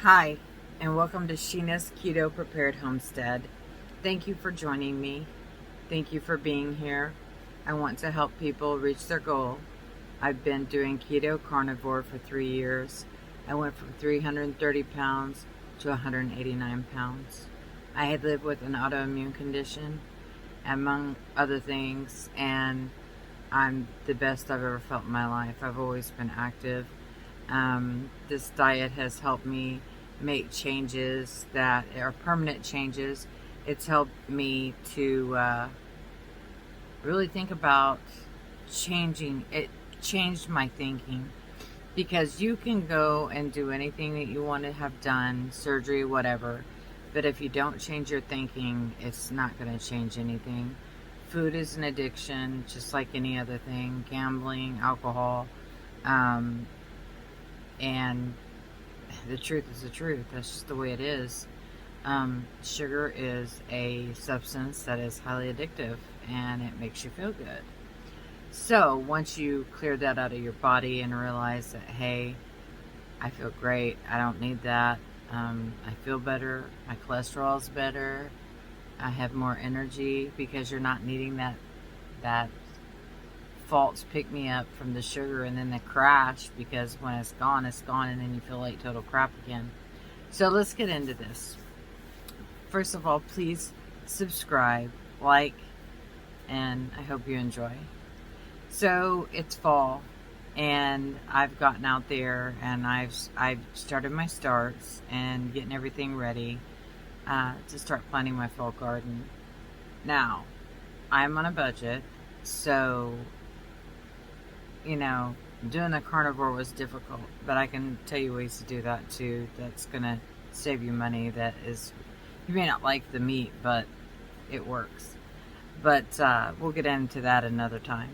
Hi, and welcome to Sheena's Keto Prepared Homestead. Thank you for joining me. Thank you for being here. I want to help people reach their goal. I've been doing keto carnivore for 3 years. I went from 330 pounds to 189 pounds. I had lived with an autoimmune condition, among other things, and I'm the best I've ever felt in my life. I've always been active. This diet has helped me make changes that are permanent changes. It's helped me to really think about changing. It changed my thinking, because you can go and do anything that you want to have done, surgery, whatever, but if you don't change your thinking, it's not going to change anything. Food is an addiction, just like any other thing, gambling, alcohol, and the truth is the truth. That's just the way it is. Sugar is a substance that is highly addictive, and it makes you feel good. So once you clear that out of your body and realize that, hey, I feel great, I don't need that, I feel better, my cholesterol is better, I have more energy, because you're not needing that false pick-me-up from the sugar and then the crash, because when it's gone, and then you feel like total crap again. So let's get into this. First of all, please subscribe, like, and I hope you enjoy. So it's fall, and I've gotten out there, and I've started my starts and getting everything ready to start planting my fall garden. Now, I'm on a budget, so doing the carnivore was difficult, but I can tell you ways to do that too. That's gonna save you money. You may not like the meat, but it works. But we'll get into that another time.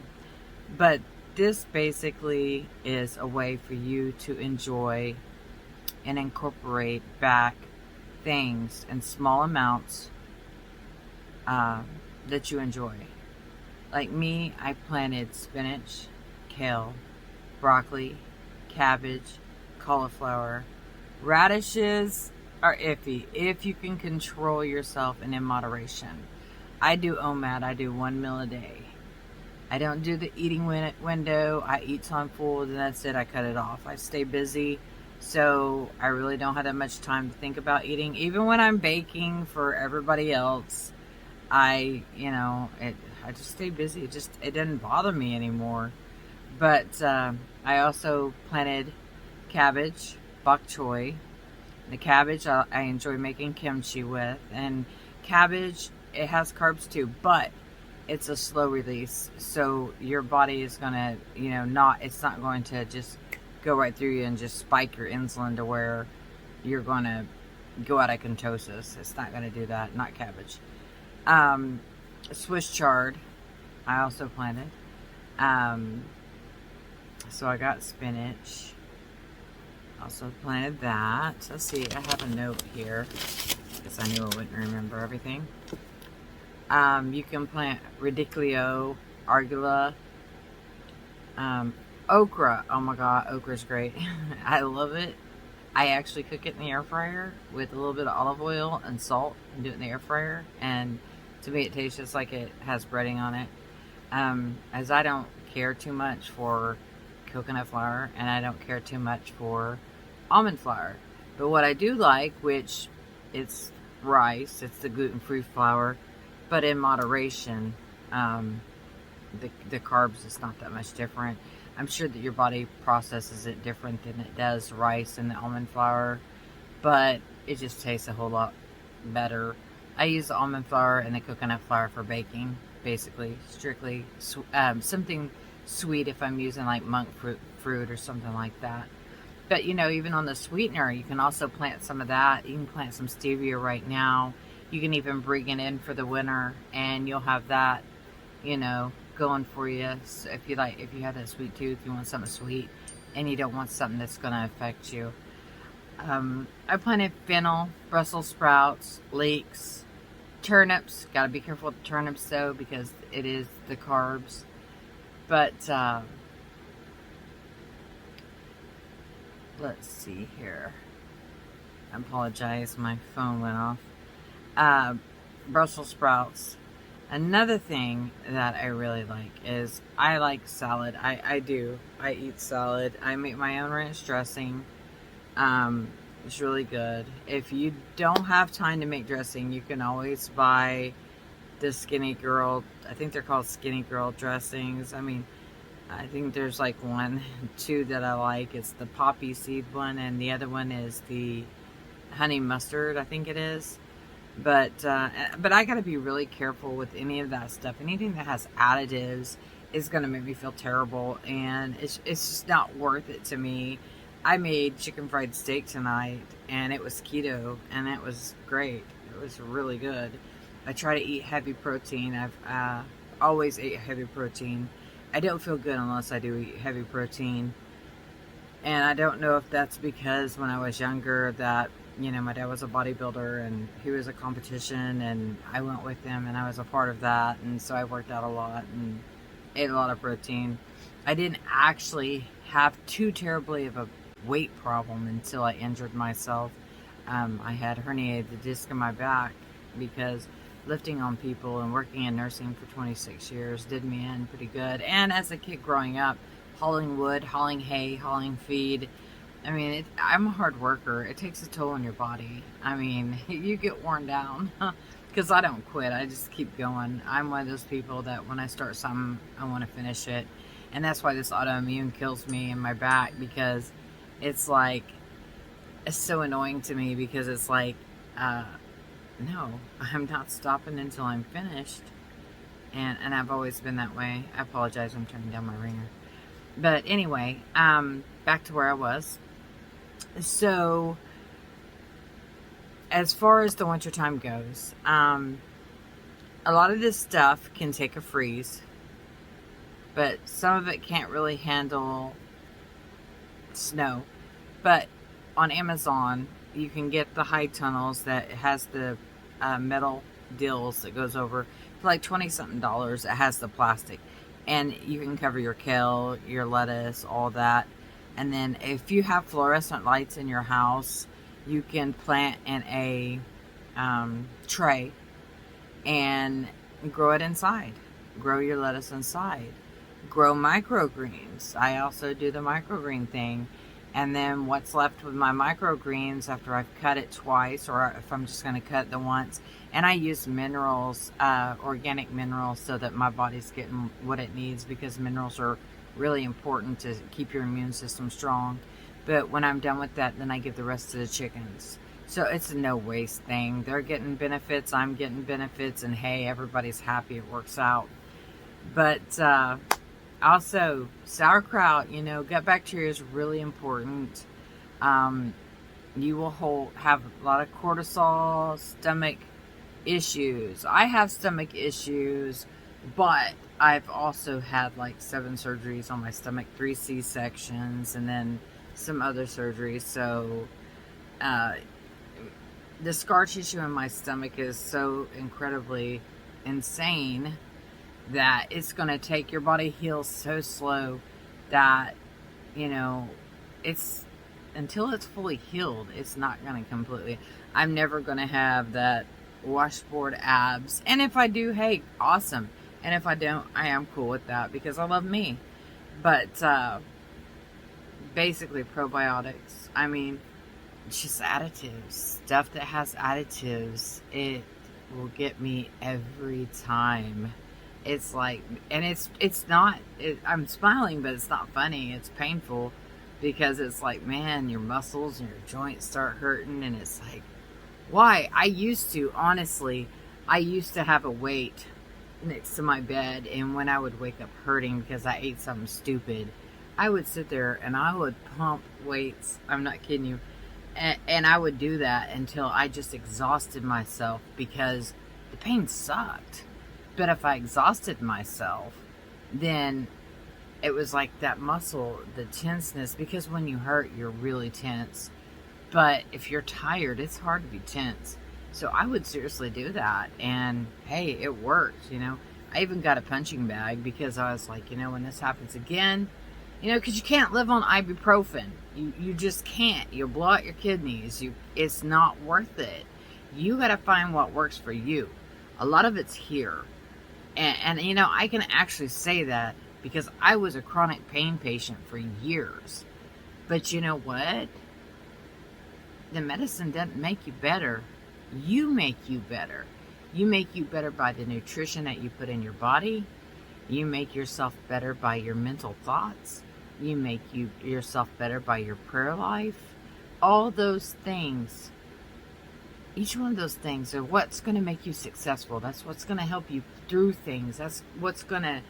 But this basically is a way for you to enjoy and incorporate back things in small amounts that you enjoy. Like me, I planted spinach, kale, broccoli, cabbage, cauliflower. Radishes are iffy if you can control yourself and in moderation. I do OMAD. I do 1 meal a day. I don't do the eating window. I eat till I'm full, and that's it. I cut it off. I stay busy, so I really don't have that much time to think about eating. Even when I'm baking for everybody else, I just stay busy. It doesn't bother me anymore. But I also planted Cabbage Bok Choy. The cabbage I enjoy making kimchi with. And cabbage, it has carbs too, but it's a slow release. So your body is going to, it's not going to just go right through you and just spike your insulin to where you're going to go out of ketosis. It's not going to do that. Not cabbage. Swiss chard, I also planted. So I got spinach. Also planted that. Let's see, I have a note here, because I knew I wouldn't remember everything. You can plant radicchio, arugula, okra. Oh my god, okra's great. I love it. I actually cook it in the air fryer with a little bit of olive oil and salt, and do it in the air fryer, and to me it tastes just like it has breading on it. As I don't care too much for coconut flour, and I don't care too much for almond flour, but what I do like, which it's rice, it's the gluten-free flour, but in moderation. The carbs is not that much different. I'm sure that your body processes it different than it does rice and the almond flour, but it just tastes a whole lot better. I use the almond flour and the coconut flour for baking, basically, strictly something sweet if I'm using like monk fruit or something like that. But even on the sweetener, you can also plant some of that. You can plant some stevia right now. You can even bring it in for the winter, and you'll have that going for you. So if you have that sweet tooth, you want something sweet, and you don't want something that's going to affect you. I planted fennel, Brussels sprouts, leeks, turnips. Got to be careful with the turnips though, because it is the carbs. But let's see here. I apologize, my phone went off. Uh, Brussels sprouts. Another thing that I really like is I like salad. I do. I eat salad. I make my own ranch dressing. It's really good. If you don't have time to make dressing, you can always buy the Skinny Girl. I think they're called Skinny Girl dressings. I mean, I think there's like two that I like. It's the poppy seed one, and the other one is the honey mustard, I think it is. But I gotta be really careful with any of that stuff. Anything that has additives is gonna make me feel terrible, and it's just not worth it to me. I made chicken fried steak tonight, and it was keto, and it was great. It was really good. I try to eat heavy protein. I've always ate heavy protein. I don't feel good unless I do eat heavy protein. And I don't know if that's because when I was younger that, my dad was a bodybuilder and he was a competition and I went with him and I was a part of that. And so I worked out a lot and ate a lot of protein. I didn't actually have too terribly of a weight problem until I injured myself. I had herniated the disc in my back because lifting on people and working in nursing for 26 years did me in pretty good. And as a kid growing up, hauling wood, hauling hay, hauling feed. I mean, I'm a hard worker. It takes a toll on your body. I mean, you get worn down because I don't quit. I just keep going. I'm one of those people that when I start something, I want to finish it. And that's why this autoimmune kills me in my back, because it's like, it's so annoying to me because it's like, no, I'm not stopping until I'm finished. And I've always been that way. I apologize, I'm turning down my ringer. But anyway, back to where I was. So, as far as the wintertime goes, a lot of this stuff can take a freeze, but some of it can't really handle snow. But on Amazon, you can get the high tunnels that has the metal dills that goes over for like $20-something. It has the plastic. And you can cover your kale, your lettuce, all that. And then if you have fluorescent lights in your house, you can plant in a tray and grow it inside. Grow your lettuce inside. Grow microgreens. I also do the microgreen thing. And then what's left with my microgreens after I've cut it twice, or if I'm just going to cut the once, and I use minerals, organic minerals, so that my body's getting what it needs, because minerals are really important to keep your immune system strong. But when I'm done with that, then I give the rest to the chickens. So it's a no waste thing. They're getting benefits, I'm getting benefits, and hey, everybody's happy. It works out. But also, sauerkraut, gut bacteria is really important. You will have a lot of cortisol, stomach issues. I have stomach issues, but I've also had like 7 surgeries on my stomach, 3 C-sections, and then some other surgeries. So, the scar tissue in my stomach is so incredibly insane that it's going to take your body heals so slow that, it's until it's fully healed, it's not going to completely. I'm never going to have that washboard abs. And if I do, hey, awesome. And if I don't, I am cool with that because I love me. But basically probiotics. I mean, just additives. Stuff that has additives. It will get me every time. It's like, and it's not, I'm smiling, but it's not funny. It's painful because it's like, man, your muscles and your joints start hurting. And it's like, why? I used to have a weight next to my bed. And when I would wake up hurting because I ate something stupid, I would sit there and I would pump weights. I'm not kidding you. And I would do that until I just exhausted myself because the pain sucked. But if I exhausted myself, then it was like that muscle, the tenseness, because when you hurt, you're really tense. But if you're tired, it's hard to be tense. So I would seriously do that. And hey, it worked, I even got a punching bag because I was like, when this happens again, You know, because you can't live on ibuprofen. You just can't. You'll blow out your kidneys. It's not worth it. You got to find what works for you. A lot of it's here. And, you know, I can actually say that because I was a chronic pain patient for years. But you know what? The medicine doesn't make you better. You make you better. You make you better by the nutrition that you put in your body. You make yourself better by your mental thoughts. You make yourself better by your prayer life. All those things, each one of those things are what's going to make you successful. That's what's going to help you through things. That's what's going to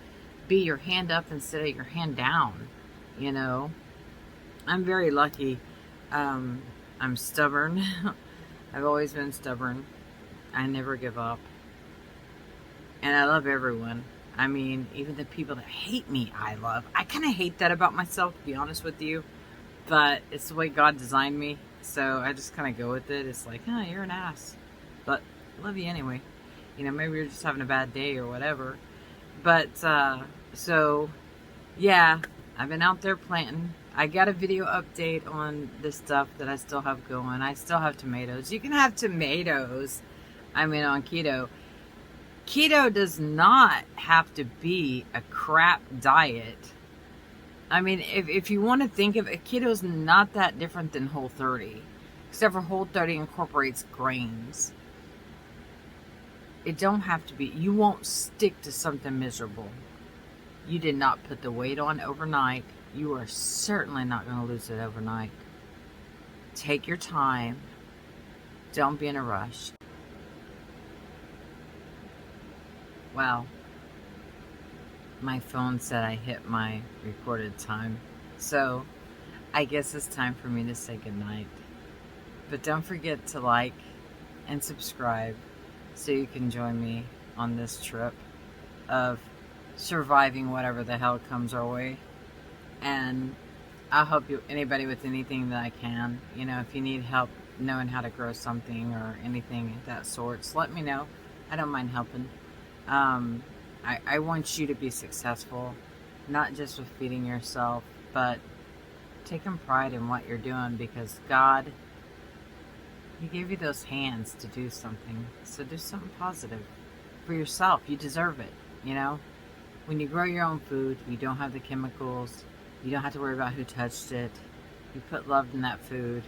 be your hand up instead of your hand down. You know, I'm very lucky. I'm stubborn. I've always been stubborn. I never give up. And I love everyone. I mean, even the people that hate me, I love. I kind of hate that about myself, to be honest with you. But it's the way God designed me. So I just kind of go with it. It's like, oh, you're an ass. But I love you anyway. You know, maybe you're just having a bad day or whatever. But, so, yeah, I've been out there planting. I got a video update on the stuff that I still have going. I still have tomatoes. You can have tomatoes, I mean, on keto. Keto does not have to be a crap diet. I mean, if you want to think of it, keto is not that different than Whole30. Except for Whole30 incorporates grains. It don't have to be. You won't stick to something miserable. You did not put the weight on overnight. You are certainly not going to lose it overnight. Take your time. Don't be in a rush. Wow. My phone said I hit my recorded time. So, I guess it's time for me to say goodnight. But don't forget to like and subscribe so you can join me on this trip of surviving whatever the hell comes our way. And I'll help you, anybody with anything that I can. You know, if you need help knowing how to grow something or anything of that sorts, let me know. I don't mind helping. I want you to be successful, not just with feeding yourself, but taking pride in what you're doing, because God, He gave you those hands to do something. So do something positive for yourself. You deserve it, you know? When you grow your own food, you don't have the chemicals. You don't have to worry about who touched it. You put love in that food,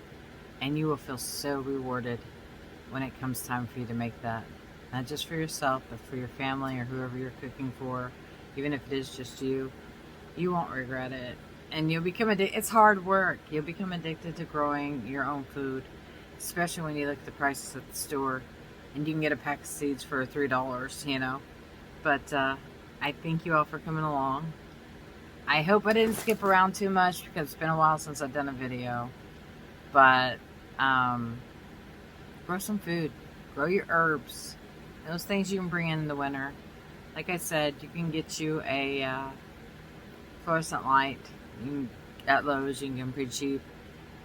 and you will feel so rewarded when it comes time for you to make that. Not just for yourself, but for your family or whoever you're cooking for. Even if it is just you, you won't regret it. And you'll become addicted. It's hard work. You'll become addicted to growing your own food, especially when you look at the prices at the store, and you can get a pack of seeds for $3, you know. But I thank you all for coming along. I hope I didn't skip around too much because it's been a while since I've done a video. But grow some food. Grow your herbs. Those things you can bring in the winter. Like I said, you can get you a fluorescent light. At Lowe's, you can get them pretty cheap.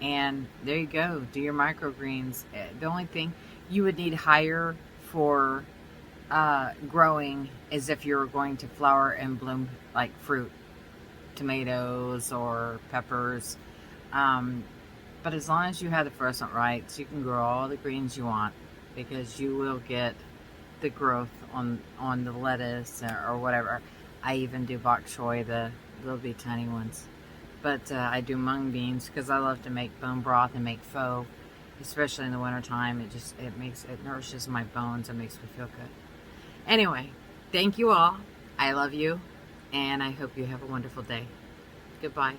And there you go. Do your microgreens. The only thing you would need higher for growing is if you were going to flower and bloom like fruit. Tomatoes or peppers. But as long as you have the fluorescent lights, you can grow all the greens you want, because you will get the growth on the lettuce or whatever. I even do bok choy, the little bitty tiny ones. But I do mung beans because I love to make bone broth and make pho, especially in the wintertime. It nourishes my bones and makes me feel good. Anyway, thank you all. I love you, and I hope you have a wonderful day. Goodbye.